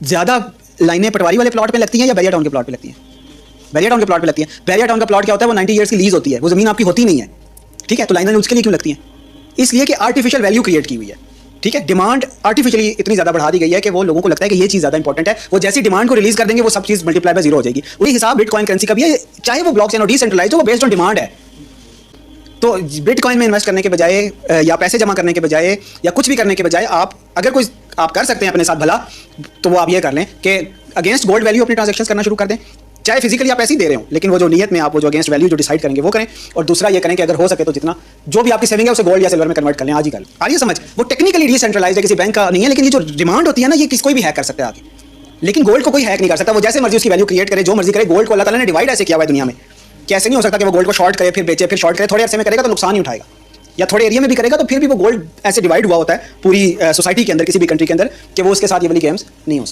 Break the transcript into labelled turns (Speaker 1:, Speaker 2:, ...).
Speaker 1: ज़्यादा लाइनें पटवारी वाले प्लॉट पे लगती हैं या बैरिया टाउन के प्लॉट पे लगती हैं? बैरिया टाउन के प्लॉट पे लगती हैं। बैरिया टाउन का प्लॉट क्या होता है, वो 90 ईयर्स की लीज होती है, वो ज़मीन आपकी होती नहीं है, ठीक है। तो लाइनें उसके लिए क्यों लगती हैं? इसलिए कि आर्टिफिशियल वैल्यू क्रिएट की हुई है, ठीक है। डिमांड आर्टिफिशियली इतनी ज़्यादा बढ़ा दी गई है कि वो लोगों को लगता है कि ये चीज़ ज़्यादा इंपॉर्टेंट है। वो जैसी डिमांड को रिलीज कर देंगे वो सब चीज़ मल्टीप्लाई बाय जीरो हो जाएगी। वही हिसाब बिटकॉइन करेंसी का भी है, चाहे वो ब्लॉकचेन और डिसेंट्रलाइज्ड हो, वो बेस्ड ऑन डिमांड है। तो बिटकॉइन में इन्वेस्ट करने के बजाय या पैसे जमा करने के बजाय या कुछ भी करने के बजाय आप अगर कोई आप कर सकते हैं अपने साथ भला, तो वो आप ये कर लें कि अगेंस्ट गोल्ड वैल्यू अपने ट्रांजैक्शंस करना शुरू कर दें। चाहे फिजिकली आप ऐसे ही दे रहे हो, लेकिन वो जो नियत में आप वो जो अगेंस्ट वैल्यू जो डिसाइड करेंगे वो करें। और दूसरा ये करें कि अगर हो सके तो जितना जो भी आपकी सेविंग है उसे गोल्ड या सिल्वर में कन्वर्ट कर लें, आज ही कर लें। आ रही है समझ? वो टेक्निकली डिसेंट्रलाइज्ड है, किसी बैंक का नहीं है, लेकिन ये जो डिमांड होती है ना, ये किसी कोई भी हैक कर सकता है आगे। लेकिन गोल्ड को कोई हैक नहीं कर सकता। वो जैसे मर्जी उसकी वैल्यू क्रिएट करे, जो मर्जी करे। गोल्ड को अल्लाह ताला ने डिवाइड ऐसे किया हुआ है दुनिया में कि ऐसे नहीं हो सकता कि वो गोल्ड को शॉर्ट करे फिर बेचे फिर शॉर्ट करे। थोड़े अरसे में करेगा तो नुकसान ही उठाएगा, या थोड़े एरिया में भी करेगा तो फिर भी वो गोल्ड ऐसे डिवाइड हुआ होता है पूरी सोसाइटी के अंदर, किसी भी कंट्री के अंदर, कि वो उसके साथ ये वाली गेम्स नहीं हो सकती।